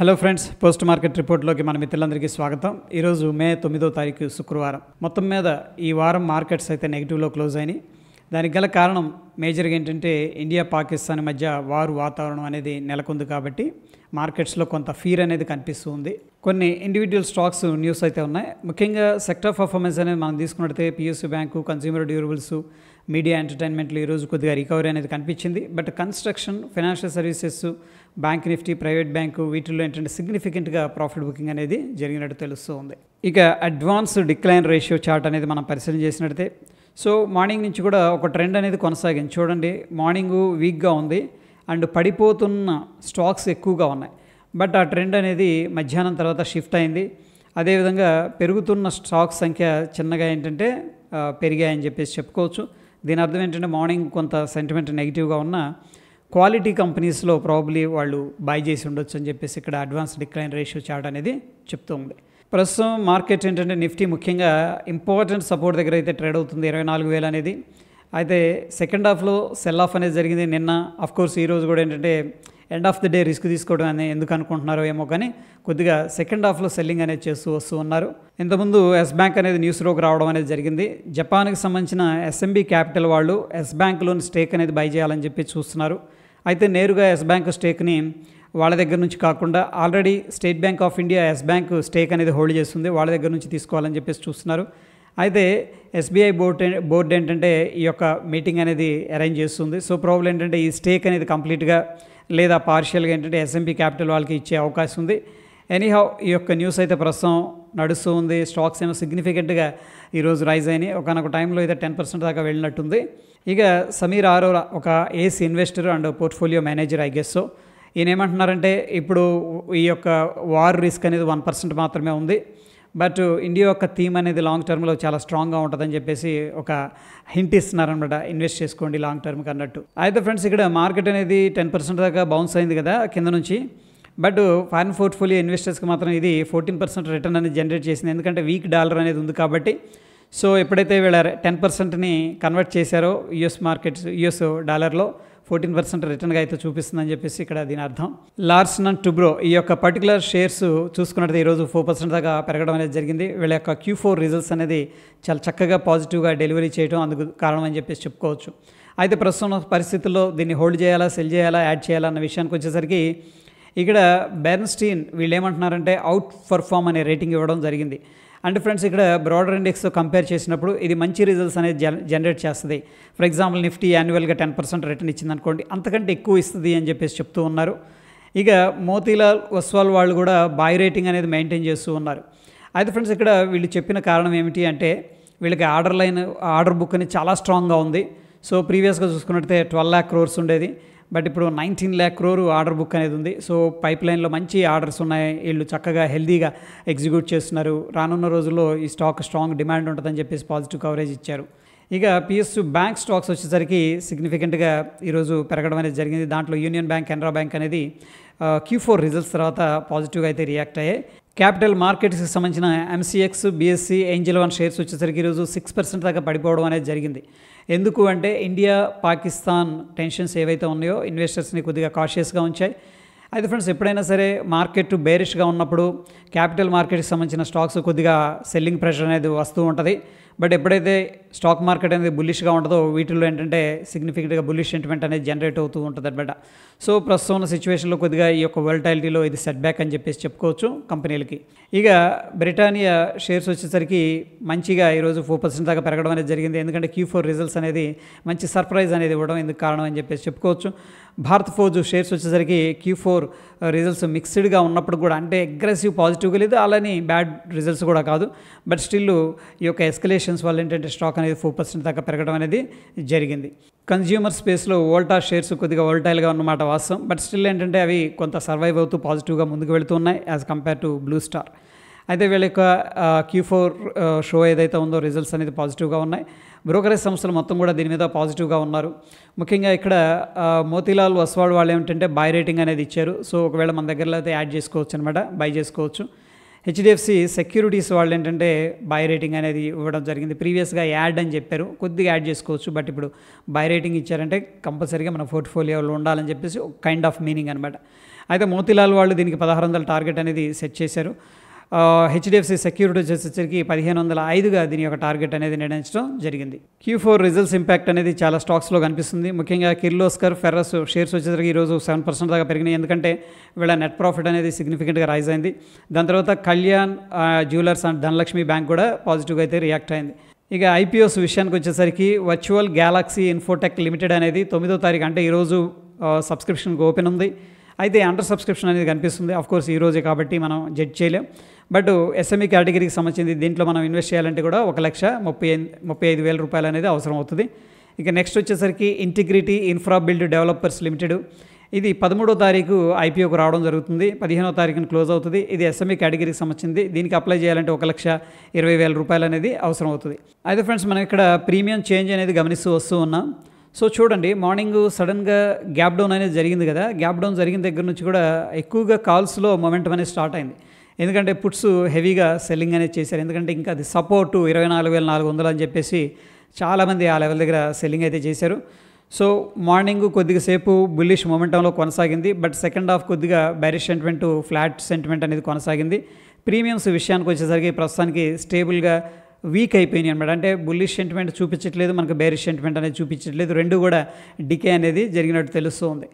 Hello friends, post market రిపోర్ట్లోకి మన మిత్రులందరికీ స్వాగతం. ఈరోజు మే 9వ తారీఖు శుక్రవారం. మొత్తం మీద ఈ వారం మార్కెట్స్ అయితే నెగిటివ్లో క్లోజ్ అయినాయి. దానికి గల కారణం మేజర్గా ఏంటంటే ఇండియా పాకిస్తాన్ మధ్య వారు వాతావరణం అనేది నెలకొంది కాబట్టి మార్కెట్స్లో కొంత ఫీర్ అనేది కనిపిస్తుంది. కొన్ని ఇండివిజువల్ స్టాక్స్ న్యూస్ అయితే ఉన్నాయి. ముఖ్యంగా సెక్టర్ పర్ఫార్మెన్స్ అనేది మనం తీసుకున్నట్లయితే PSU bank, consumer durables, media ఎంటర్టైన్మెంట్లు ఈరోజు కొద్దిగా రికవరీ అనేది కనిపించింది. But construction, financial services, bank Nifty, private bank వీటిల్లో ఏంటంటే సిగ్నిఫికెంట్గా ప్రాఫిట్ బుకింగ్ అనేది జరిగినట్టు తెలుస్తూ ఉంది. ఇక అడ్వాన్స్ డిక్లైన్ రేషియో చార్ట్ అనేది మనం పరిశీలన చేసినట్లయితే సో మార్నింగ్ నుంచి కూడా ఒక ట్రెండ్ అనేది కొనసాగింది. చూడండి, మార్నింగ్ వీక్గా ఉంది అండ్ పడిపోతున్న స్టాక్స్ ఎక్కువగా ఉన్నాయి. బట్ ఆ ట్రెండ్ అనేది మధ్యాహ్నం తర్వాత షిఫ్ట్ అయింది. అదేవిధంగా పెరుగుతున్న స్టాక్స్ సంఖ్య చిన్నగా ఏంటంటే పెరిగాయని చెప్పేసి చెప్పుకోవచ్చు. దీని అర్థం ఏంటంటే మార్నింగ్ కొంత సెంటిమెంట్ నెగిటివ్గా ఉన్న క్వాలిటీ కంపెనీస్లో ప్రాబబ్లీ వాళ్ళు బై చేసి ఉండొచ్చు అని చెప్పేసి ఇక్కడ అడ్వాన్స్ డిక్లైన్ రేషియో చార్ట్ అనేది చెప్తూ ఉంది. ప్రస్తుతం మార్కెట్ ఏంటంటే నిఫ్టీ ముఖ్యంగా ఇంపార్టెంట్ సపోర్ట్ దగ్గర అయితే ట్రేడ్ అవుతుంది, 24,000 అనేది. అయితే సెకండ్ హాఫ్లో సెల్ ఆఫ్ అనేది జరిగింది నిన్న. అఫ్కోర్స్ ఈరోజు కూడా ఏంటంటే end of the day risk తీసుకోవడం అనేది ఎందుకు అనుకుంటున్నారో ఏమో, కానీ కొద్దిగా సెకండ్ హాఫ్లో సెల్లింగ్ అనేది చేస్తూ వస్తూ ఉన్నారు. ఇంతకుముందు ఎస్ బ్యాంక్ అనేది న్యూస్లోకి రావడం అనేది జరిగింది. జపాన్కి సంబంధించిన ఎస్ఎంబి క్యాపిటల్ వాళ్ళు ఎస్ బ్యాంక్లోని స్టేక్ అనేది బై చేయాలని చెప్పి చూస్తున్నారు. అయితే నేరుగా ఎస్ బ్యాంక్ స్టేక్ని వాళ్ళ దగ్గర నుంచి కాకుండా already State Bank of India Yes Bank stake అనేది హోల్డ్ చేస్తుంది, వాళ్ళ దగ్గర నుంచి తీసుకోవాలని చెప్పేసి చూస్తున్నారు. అయితే ఎస్బీఐ బోర్డు ఏంటంటే ఈ యొక్క మీటింగ్ అనేది అరేంజ్ చేస్తుంది. సో ప్రాబ్లం ఏంటంటే ఈ స్టేక్ అనేది కంప్లీట్గా లేదా పార్షియల్గా ఏంటంటే ఎస్ఎంపీ క్యాపిటల్ వాళ్ళకి ఇచ్చే అవకాశం ఉంది. ఎనీహౌ ఈ యొక్క న్యూస్ అయితే ప్రస్తుతం నడుస్తూ ఉంది. స్టాక్స్ ఏమో సిగ్నిఫికెంట్గా ఈరోజు రైజ్ అయినాయి. ఒకనొక టైంలో అయితే 10% దాకా వెళ్ళినట్టుంది. ఇక సమీర్ ఆరోరా ఒక AC investor and portfolio manager I guess. ఈయన ఏమంటున్నారంటే ఇప్పుడు ఈ యొక్క వార్ రిస్క్ అనేది 1% మాత్రమే ఉంది, బట్ ఇండియా యొక్క థీమ్ అనేది లాంగ్ టర్మ్లో చాలా స్ట్రాంగ్గా ఉంటుందని చెప్పేసి ఒక హింట్ ఇస్తున్నారనమాట, ఇన్వెస్ట్ చేసుకోండి లాంగ్ టర్మ్కి అన్నట్టు. అయితే ఫ్రెండ్స్, ఇక్కడ మార్కెట్ అనేది 10% దాకా బౌన్స్ అయింది కదా కింద నుంచి. బట్ ఫారిన్ పోర్ట్ఫోలియో ఇన్వెస్టర్స్కి మాత్రం ఇది 14% రిటర్న్ అనేది జనరేట్ చేసింది, ఎందుకంటే వీక్ డాలర్ అనేది ఉంది కాబట్టి. సో ఎప్పుడైతే వీళ్ళ 10%ని కన్వర్ట్ చేశారో యుఎస్ డాలర్లో 14% రిటర్న్గా అయితే చూపిస్తుందని చెప్పేసి ఇక్కడ దీని అర్థం. లార్సన్ అండ్ టూబ్రో ఈ యొక్క పర్టికులర్ షేర్స్ చూసుకున్నట్టు ఈరోజు 4% దాకా పెరగడం అనేది జరిగింది. వీళ్ళ యొక్క Q4 రిజల్ట్స్ అనేది చాలా చక్కగా పాజిటివ్గా డెలివరీ చేయడం అందుకు కారణం అని చెప్పేసి చెప్పుకోవచ్చు. అయితే ప్రస్తుతం పరిస్థితుల్లో దీన్ని హోల్డ్ చేయాలా, సెల్ చేయాలా, యాడ్ చేయాలా అన్న విషయానికి వచ్చేసరికి ఇక్కడ బెర్న్స్టీన్ వీళ్ళు ఏమంటున్నారంటే అవుట్ పర్ఫార్మ్ అనే రేటింగ్ ఇవ్వడం జరిగింది. అంటే ఫ్రెండ్స్, ఇక్కడ బ్రాడర్ ఇండెక్స్తో కంపేర్ చేసినప్పుడు ఇది మంచి రిజల్ట్స్ అనేది జనరేట్ చేస్తుంది. ఫర్ ఎగ్జాంపుల్ నిఫ్టీ యాన్యువల్గా 10% రిటర్న్ ఇచ్చింది అనుకోండి, అంతకంటే ఎక్కువ ఇస్తుంది అని చెప్పేసి చెప్తూ ఉన్నారు. ఇక మోతీలాల్ ఒస్వాల్ వాళ్ళు కూడా బై రేటింగ్ అనేది మెయింటైన్ చేస్తూ ఉన్నారు. అయితే ఫ్రెండ్స్, ఇక్కడ వీళ్ళు చెప్పిన కారణం ఏమిటి అంటే వీళ్ళకి ఆర్డర్ బుక్ అనేది చాలా స్ట్రాంగ్గా ఉంది. సో ప్రీవియస్గా చూసుకున్నట్లయితే 12 lakh crores ఉండేది, బట్ ఇప్పుడు 19 lakh crore ఆర్డర్ బుక్ అనేది ఉంది. సో పైప్ లైన్లో మంచి ఆర్డర్స్ ఉన్నాయి, వీళ్ళు చక్కగా హెల్దీగా ఎగ్జిక్యూట్ చేస్తున్నారు. రానున్న రోజుల్లో ఈ స్టాక్ స్ట్రాంగ్ డిమాండ్ ఉంటుందని చెప్పేసి పాజిటివ్ కవరేజ్ ఇచ్చారు. ఇక పిఎస్యు బ్యాంక్ స్టాక్స్ వచ్చేసరికి సిగ్నిఫికెంట్గా ఈరోజు పెరగడం అనేది జరిగింది. దాంట్లో యూనియన్ బ్యాంక్, కెనరా బ్యాంక్ అనేది Q4 రిజల్ట్స్ తర్వాత పాజిటివ్గా అయితే రియాక్ట్ అయ్యాయి. క్యాపిటల్ మార్కెట్స్కి సంబంధించిన MCX, BSE, Angel one shares వచ్చేసరికి ఈరోజు 6% దాకా పడిపోవడం అనేది జరిగింది. ఎందుకు అంటే ఇండియా పాకిస్తాన్ టెన్షన్స్ ఏవైతే ఉన్నాయో ఇన్వెస్టర్స్ని కొద్దిగా కాషియస్గా ఉంచాయి. అయితే ఫ్రెండ్స్, ఎప్పుడైనా సరే మార్కెట్ బేరిష్గా ఉన్నప్పుడు క్యాపిటల్ మార్కెట్కి సంబంధించిన స్టాక్స్ కొద్దిగా సెల్లింగ్ ప్రెషర్ అనేది వస్తూ ఉంటుంది. బట్ ఎప్పుడైతే స్టాక్ మార్కెట్ అనేది బుల్లిష్గా ఉంటుందో వీటిల్లో ఏంటంటే సిగ్నిఫికెంట్గా బుల్లిష్ సెంటిమెంట్ అనేది జనరేట్ అవుతూ ఉంటుంది అనమాట. సో ప్రస్తుతం ఉన్న సిచ్యువేషన్లో కొద్దిగా ఈ యొక్క వోలటాలిటీలో ఇది సెట్ బ్యాక్ అని చెప్పేసి చెప్పుకోవచ్చు కంపెనీలకి. ఇక బ్రిటానియా షేర్స్ వచ్చేసరికి మంచిగా ఈరోజు 4% దాకా పెరగడం అనేది జరిగింది, ఎందుకంటే Q4 రిజల్ట్స్ అనేది మంచి సర్ప్రైజ్ అనేది ఇవ్వడం ఎందుకు కారణం అని చెప్పేసి చెప్పుకోవచ్చు. భారత్ ఫోర్జ్ షేర్స్ వచ్చేసరికి Q4 రిజల్ట్స్ మిక్స్డ్గా ఉన్నప్పుడు కూడా, అంటే అగ్రెసివ్ పాజిటివ్గా లేదు, అలానే బ్యాడ్ రిజల్ట్స్ కూడా కాదు, బట్ స్టిల్ ఈ యొక్క ఎస్కలేషన్స్ వల్ల ఏంటంటే స్టాక్ అనేది 4% దాకా పెరగడం అనేది జరిగింది. కన్జ్యూమర్ స్పేస్లో వోల్టాస్ షేర్స్ కొద్దిగా వోల్టైల్గా ఉన్నమాట వాస్తవం, బట్ స్టిల్ ఏంటంటే అవి కొంత సర్వైవ్ అవుతూ పాజిటివ్గా ముందుకు వెళుతూ ఉన్నాయి as compare to blue star. అయితే వీళ్ళ యొక్క Q4 షో ఏదైతే ఉందో రిజల్ట్స్ అనేది పాజిటివ్గా ఉన్నాయి. బ్రోకరేజ్ సంస్థలు మొత్తం కూడా దీని మీద పాజిటివ్గా ఉన్నారు. ముఖ్యంగా ఇక్కడ మోతీలాల్ ఒస్వాల్ వాళ్ళు ఏమిటంటే బై రేటింగ్ అనేది ఇచ్చారు. సో ఒకవేళ మన దగ్గరలో అయితే యాడ్ చేసుకోవచ్చు అనమాట, బై చేసుకోవచ్చు. హెచ్డిఎఫ్సి సెక్యూరిటీస్ వాళ్ళు ఏంటంటే బై రేటింగ్ అనేది ఇవ్వడం జరిగింది. ప్రీవియస్గా యాడ్ అని చెప్పారు, కొద్దిగా యాడ్ చేసుకోవచ్చు, బట్ ఇప్పుడు బై రేటింగ్ ఇచ్చారంటే కంపల్సరీగా మన పోర్ట్ఫోలియోలో ఉండాలని చెప్పేసి ఒక కైండ్ ఆఫ్ మీనింగ్ అనమాట. అయితే మోతీలాల్ వాళ్ళు దీనికి 1600 టార్గెట్ అనేది సెట్ చేశారు. హెచ్డిఎఫ్సి సెక్యూరిటీస్ వచ్చేసరికి 1505గా దీని యొక్క టార్గెట్ అనేది నిర్ణయించడం జరిగింది. Q4 రిజల్ట్స్ ఇంపాక్ట్ అనేది చాలా స్టాక్స్లో కనిపిస్తుంది. ముఖ్యంగా కిర్లోస్కర్, ఫెర్రస్ షేర్స్ వచ్చేసరికి ఈరోజు 7% దాకా పెరిగినాయి, ఎందుకంటే వీళ్ళ నెట్ ప్రాఫిట్ అనేది సిగ్నిఫికెంట్గా రైజ్ అయింది. దాని తర్వాత Kalyan jewellers and Dhanalakshmi bank కూడా పాజిటివ్గా అయితే రియాక్ట్ అయింది. ఇక ఐపీఓస్ విషయానికి వచ్చేసరికి వర్చువల్ గ్యాలక్సీ ఇన్ఫోటెక్ లిమిటెడ్ అనేది 9వ తారీఖు అంటే ఈరోజు సబ్స్క్రిప్షన్కి ఓపెన్ ఉంది. అయితే అండర్ సబ్స్క్రిప్షన్ అనేది కనిపిస్తుంది. ఆఫ్కోర్స్ ఈ రోజే కాబట్టి మనం జడ్జ్ చేయలేం, బట్ ఎస్ఎంఈ కేటగిరీకి సంబంధించింది. దీంట్లో మనం ఇన్వెస్ట్ చేయాలంటే కూడా 1,35,000 రూపాయలు అనేది అవసరం అవుతుంది. ఇక నెక్స్ట్ వచ్చేసరికి integrity infra build developers limited, ఇది 13వ తారీఖు ఐపీఓకి రావడం జరుగుతుంది, 15వ తారీఖున క్లోజ్ అవుతుంది. ఇది ఎస్ఎంఈ కేటగిరీకి సంబంధించింది. దీనికి అప్లై చేయాలంటే 1,20,000 రూపాయలు అనేది అవసరం అవుతుంది. అయితే ఫ్రెండ్స్, మనం ఇక్కడ ప్రీమియం చేంజ్ అనేది గమనిస్తూ వస్తూ ఉన్నాం. సో చూడండి, మార్నింగ్ సడన్గా గ్యాప్ డౌన్ అనేది జరిగింది కదా. గ్యాప్ డౌన్ జరిగిన దగ్గర నుంచి కూడా ఎక్కువగా కాల్స్లో మొమెంటం అనేది స్టార్ట్ అయింది. ఎందుకంటే పుట్స్ హెవీగా సెల్లింగ్ అనేది చేశారు. ఎందుకంటే ఇంకా అది సపోర్టు 24,400 అని చెప్పేసి చాలామంది ఆ లెవెల్ దగ్గర సెల్లింగ్ అయితే చేశారు. సో మార్నింగ్ కొద్దిగా సేపు బుల్లిష్ మొమెంటంలో కొనసాగింది, బట్ సెకండ్ హాఫ్ కొద్దిగా బెరిష్ సెంటిమెంట్, ఫ్లాట్ సెంటిమెంట్ అనేది కొనసాగింది. ప్రీమియమ్స్ విషయానికి వచ్చేసరికి ప్రస్తుతానికి స్టేబుల్గా వీక్ అయిపోయినాయి అనమాట. అంటే బుల్లిష్ సెంటిమెంట్ చూపించట్లేదు, మనకు బేరిష్ సెంటిమెంట్ అనేది చూపించట్లేదు, రెండు కూడా డికే అనేది జరిగినట్టు తెలుస్తూ ఉంది.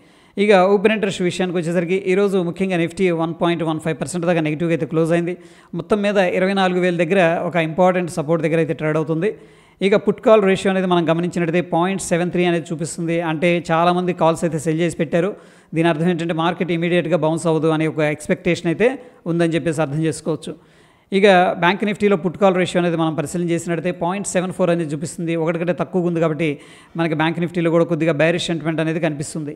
ఇక ఓపెన్ ఇంట్రెస్ట్ విషయానికి వచ్చేసరికి ఈరోజు ముఖ్యంగా నిఫ్టీ 1.15% దాకా నెగిటివ్గా అయితే క్లోజ్ అయింది. మొత్తం మీద 24,000 దగ్గర ఒక ఇంపార్టెంట్ సపోర్ట్ దగ్గర అయితే ట్రేడ్ అవుతుంది. ఇక పుట్ కాల్ రేషియో అనేది మనం గమనించినట్టయితే 0.73 అనేది చూపిస్తుంది. అంటే చాలామంది కాల్స్ అయితే సెల్ చేసి పెట్టారు. దీని అర్థం ఏంటంటే మార్కెట్ ఇమీడియట్గా బౌన్స్ అవ్వదు అనే ఒక ఎక్స్పెక్టేషన్ అయితే ఉందని చెప్పేసి అర్థం చేసుకోవచ్చు. ఇక బ్యాంక్ నిఫ్టీలో పుట్ కాల్ రేషియో అనేది మనం పరిశీలన చేసినట్టయితే 0.74 అనేది చూపిస్తుంది. ఒకటి కంటే తక్కువగా ఉంది కాబట్టి మనకి బ్యాంక్ నిఫ్టీలో కూడా కొద్దిగా బేరిష్ సెంటిమెంట్ అనేది కనిపిస్తుంది.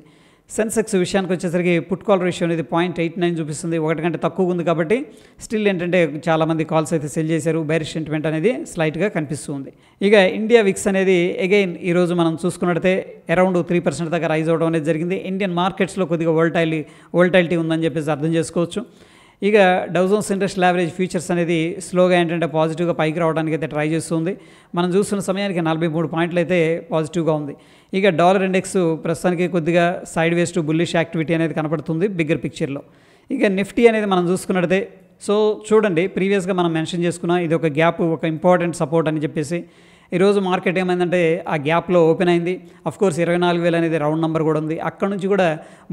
సెన్సెక్స్ విషయానికి వచ్చేసరికి పుట్ కాల్ రేషియో అనేది 0.89 చూపిస్తుంది. ఒకటి కంటే తక్కువగా ఉంది కాబట్టి స్టిల్ ఏంటంటే చాలామంది కాల్స్ అయితే సెల్ చేశారు, బేరిష్ సెంటిమెంట్ అనేది స్లైట్గా కనిపిస్తుంది. ఇక ఇండియా విక్స్ అనేది అగైన్ ఈరోజు మనం చూసుకున్నట్టయితే అరౌండ్ 3% దాకా రైజ్ అవడం అనేది జరిగింది. ఇండియన్ మార్కెట్స్లో కొద్దిగా వోల్టాలిటీ ఉందని చెప్పేసి అర్థం చేసుకోవచ్చు. ఇక Dow Jones industrial average futures అనేది స్లోగా ఏంటంటే పాజిటివ్గా పైకి రావడానికి అయితే ట్రై చేస్తుంది. మనం చూస్తున్న సమయానికి 43 పాయింట్లు అయితే పాజిటివ్గా ఉంది. ఇక డాలర్ ఇండెక్స్ ప్రస్తుతానికి కొద్దిగా side ways to bullish activity అనేది కనపడుతుంది బిగ్గర్ పిక్చర్లో. ఇక నిఫ్టీ అనేది మనం చూసుకున్నట్టయితే సో చూడండి, ప్రీవియస్గా మనం మెన్షన్ చేసుకున్నాం ఇది ఒక గ్యాప్, ఒక ఇంపార్టెంట్ సపోర్ట్ అని చెప్పేసి. ఈరోజు మార్కెట్ ఏమైందంటే ఆ గ్యాప్లో ఓపెన్ అయింది. అఫ్కోర్స్ 24,000 అనేది రౌండ్ నెంబర్ కూడా ఉంది. అక్కడ నుంచి కూడా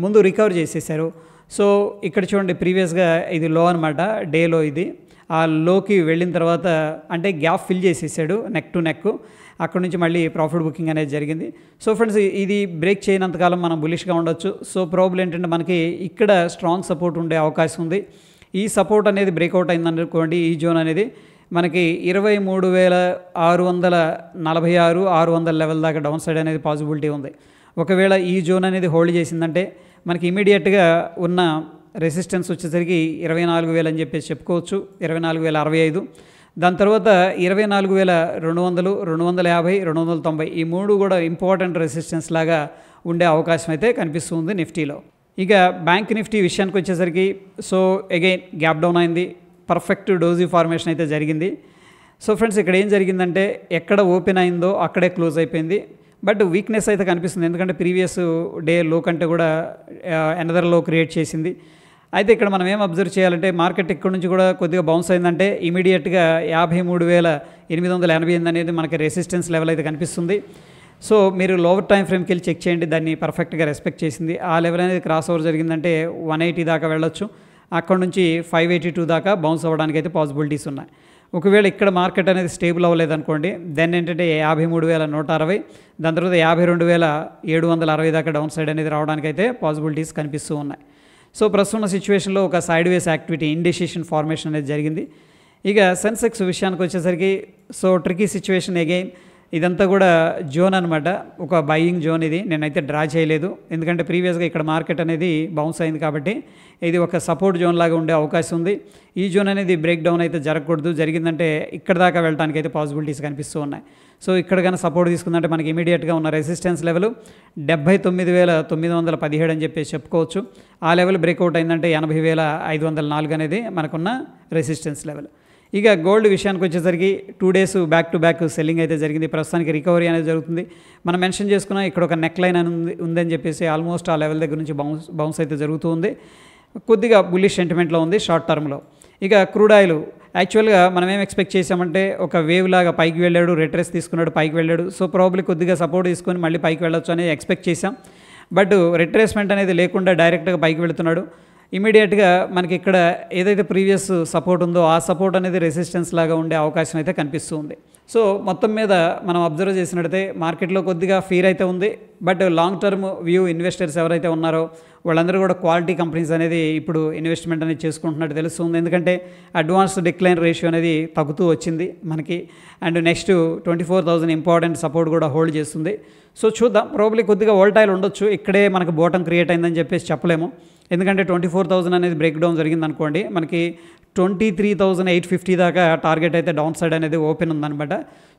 ముందు రికవర్ చేసేసారు. సో ఇక్కడ చూడండి, ప్రీవియస్గా ఇది లో అనమాట, డేలో ఇది ఆ లోకి వెళ్ళిన తర్వాత అంటే గ్యాప్ ఫిల్ చేసేసాడు నెక్ టు నెక్. అక్కడ నుంచి మళ్ళీ ప్రాఫిట్ బుకింగ్ అనేది జరిగింది. సో ఫ్రెండ్స్, ఇది బ్రేక్ చేయనంతకాలం మనం బులిష్గా ఉండొచ్చు. సో ప్రాబ్లం ఏంటంటే మనకి ఇక్కడ స్ట్రాంగ్ సపోర్ట్ ఉండే అవకాశం ఉంది. ఈ సపోర్ట్ అనేది బ్రేక్అవుట్ అయిందనుకోండి, ఈ జోన్ అనేది మనకి 23,646 600 లెవెల్ దాకా డౌన్ సైడ్ అనేది పాసిబిలిటీ ఉంది. ఒకవేళ ఈ జోన్ అనేది హోల్డ్ చేసిందంటే మనకి ఇమీడియట్గా ఉన్న రెసిస్టెన్స్ వచ్చేసరికి 24,000 అని చెప్పేసి చెప్పుకోవచ్చు, 24,065. దాని తర్వాత 24,200, 250, 290 ఈ మూడు కూడా ఇంపార్టెంట్ రెసిస్టెన్స్ లాగా ఉండే అవకాశం అయితే కనిపిస్తుంది నిఫ్టీలో. ఇక బ్యాంక్ నిఫ్టీ విషయానికి వచ్చేసరికి సో అగైన్ గ్యాప్ డౌన్ అయింది, పర్ఫెక్ట్ డోజీ ఫార్మేషన్ అయితే జరిగింది. సో ఫ్రెండ్స్, ఇక్కడ ఏం జరిగిందంటే ఎక్కడ ఓపెన్ అయిందో అక్కడే క్లోజ్ అయిపోయింది. బట్ వీక్నెస్ అయితే కనిపిస్తుంది, ఎందుకంటే ప్రీవియస్ డే లో కంటే కూడా అనదర్ లో క్రియేట్ చేసింది. అయితే ఇక్కడ మనం ఏం అబ్జర్వ్ చేయాలంటే మార్కెట్ ఇక్కడ నుంచి కూడా కొద్దిగా బౌన్స్ అయిందంటే ఇమీడియట్గా 53,888 అనేది మనకి రెసిస్టెన్స్ లెవెల్ అయితే కనిపిస్తుంది. సో మీరు లోవర్ టైం ఫ్రేమ్కి వెళ్ళి చెక్ చేయండి, దాన్ని పర్ఫెక్ట్గా రెస్పెక్ట్ చేసింది. ఆ లెవెల్ అనేది క్రాస్ ఓవర్ జరిగిందంటే 180 దాకా వెళ్ళొచ్చు, అక్కడ నుంచి 582 దాకా బౌన్స్ అవ్వడానికి అయితే పాసిబిలిటీస్ ఉన్నాయి. ఒకవేళ ఇక్కడ మార్కెట్ అనేది స్టేబుల్ అవ్వలేదనుకోండి, దెన్ ఏంటంటే 53,160, దాని తర్వాత 52,760 దాకా డౌన్ సైడ్ అనేది రావడానికి అయితే పాసిబిలిటీస్ కనిపిస్తూ ఉన్నాయి. సో ప్రస్తుతం ఉన్న సిచ్యువేషన్లో ఒక సైడ్ వేస్ యాక్టివిటీ, ఇండెసిషన్ ఫార్మేషన్ అనేది జరిగింది. ఇక సెన్సెక్స్ విషయానికి వచ్చేసరికి సో ట్రికీ సిచ్యువేషన్ అగైన్, ఇదంతా కూడా జోన్ అనమాట, ఒక బయింగ్ జోన్. ఇది నేనైతే డ్రా చేయలేదు, ఎందుకంటే ప్రీవియస్గా ఇక్కడ మార్కెట్ అనేది బౌన్స్ అయింది కాబట్టి ఇది ఒక సపోర్ట్ జోన్ లాగా ఉండే అవకాశం ఉంది. ఈ జోన్ అనేది బ్రేక్ డౌన్ అయితే జరగకూడదు, జరిగిందంటే ఇక్కడ దాకా వెళ్ళడానికి అయితే పాసిబిలిటీస్ కనిపిస్తూ ఉన్నాయి. సో ఇక్కడ కానీ సపోర్ట్ తీసుకుందంటే మనకి ఇమీడియట్గా ఉన్న రెసిస్టెన్స్ లెవెల్ 79,917 అని చెప్పేసి చెప్పుకోవచ్చు. ఆ లెవెల్ బ్రేక్అవుట్ అయిందంటే 80,504 అనేది మనకున్న రెసిస్టెన్స్ లెవెల్. ఇక గోల్డ్ విషయానికి వచ్చేసరికి 2 days back to back selling అయితే జరిగింది. ప్రస్తుతానికి రికవరీ అనేది జరుగుతుంది. మనం మెన్షన్ చేసుకున్న ఇక్కడ ఒక నెక్ లైన్ అని ఉందని చెప్పేసి ఆల్మోస్ట్ ఆ లెవెల్ దగ్గర నుంచి బౌన్స్ అయితే జరుగుతూ ఉంది. కొద్దిగా బుల్లిష్ సెంటిమెంట్లో ఉంది షార్ట్ టర్మ్లో. ఇక క్రూడ్ ఆయిల్ యాక్చువల్గా మనం ఏం ఎక్స్పెక్ట్ చేసామంటే ఒక వేవ్ లాగా పైకి వెళ్ళాడు, రిట్రేస్ తీసుకున్నాడు, పైకి వెళ్ళాడు. సో ప్రాబ్లీ కొద్దిగా సపోర్ట్ తీసుకొని మళ్ళీ పైకి వెళ్ళొచ్చు అనేది ఎక్స్పెక్ట్ చేసాం. బట్ రిట్రేస్మెంట్ అనేది లేకుండా డైరెక్ట్గా పైకి వెళుతున్నాడు. ఇమీడియట్గా మనకి ఇక్కడ ఏదైతే ప్రీవియస్ సపోర్ట్ ఉందో ఆ సపోర్ట్ అనేది రెసిస్టెన్స్ లాగా ఉండే అవకాశం అయితే కనిపిస్తూ ఉంది. సో మొత్తం మీద మనం అబ్జర్వ్ చేసినట్టయితే మార్కెట్లో కొద్దిగా ఫీర్ అయితే ఉంది. But long term view investors ఎవరైతే ఉన్నారో వాళ్ళందరూ కూడా క్వాలిటీ కంపెనీస్ అనేది ఇప్పుడు ఇన్వెస్ట్మెంట్ అనేది చేసుకుంటున్నట్టు తెలుస్తుంది. ఎందుకంటే అడ్వాన్స్ డిక్లైన్ రేషియో అనేది తగ్గుతూ వచ్చింది మనకి. అండ్ నెక్స్ట్ 24,000 ఇంపార్టెంట్ సపోర్ట్ కూడా హోల్డ్ చేస్తుంది. సో చూద్దాం, ప్రాబ్లీ కొద్దిగా వోల్టైల్ ఉండొచ్చు. ఇక్కడే మనకు బాటమ్ క్రియేట్ అయిందని చెప్పేసి చెప్పలేము. ఎందుకంటే 24,000 అనేది బ్రేక్ డౌన్ జరిగింది అనుకోండి, మనకి 23,850 దాకా టార్గెట్ అయితే డౌన్ సైడ్ అనేది ఓపెన్ ఉందన్నమాట.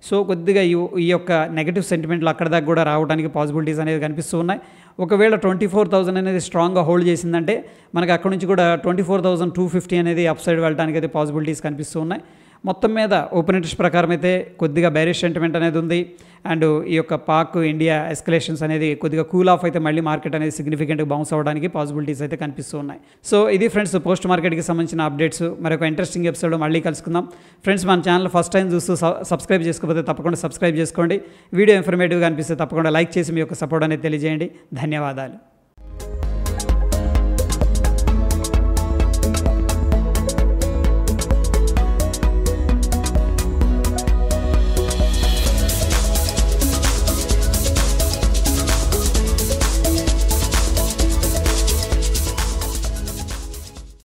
సో కొద్దిగా ఈ యొక్క నెగటివ్ సెంటిమెంట్లు అక్కడ దాకా కూడా రావడానికి పాసిబిలిటీస్ అనేది కనిపిస్తూ ఉన్నాయి. ఒకవేళ 24,000 అనేది స్ట్రాంగ్గా హోల్డ్ చేసిందంటే మనకి అక్కడ నుంచి కూడా 24,250 అనేది అప్ సైడ్ వెళ్ళడానికి అయితే పాసిబిలిటీస్ కనిపిస్తూ ఉన్నాయి. మొత్తం మీద ఓపెన్ ఇంట్రెస్ట్ ప్రకారం అయితే కొద్దిగా బేరిష్ సెంటిమెంట్ అనేది ఉంది. అండ్ ఈ యొక్క పాక్ ఇండియా ఎస్కలేషన్స్ అనేది కొద్దిగా కూల్ ఆఫ్ అయితే మళ్ళీ మార్కెట్ అనేది సిగ్నిఫికెంట్గా బౌన్స్ అవ్వడానికి పాసిబిలిటీస్ అయితే కనిపిస్తూ ఉన్నాయి. సో ఇది ఫ్రెండ్స్ పోస్ట్ మార్కెట్కి సంబంధించిన అప్డేట్స్. మరొక ఇంట్రెస్టింగ్ ఎపిసోడ్ మళ్ళీ కలుసుకుందాం. ఫ్రెండ్స్ మన ఛానల్ ఫస్ట్ టైం చూస్తూ సబ్స్క్రైబ్ చేసుకోకపోతే తప్పకుండా సబ్స్క్రైబ్ చేసుకోండి. వీడియో ఇన్ఫర్మేటివ్గా అనిపిస్తే తప్పకుండా లైక్ చేసి మీ యొక్క సపోర్ట్ అనేది తెలియజేయండి. ధన్యవాదాలు.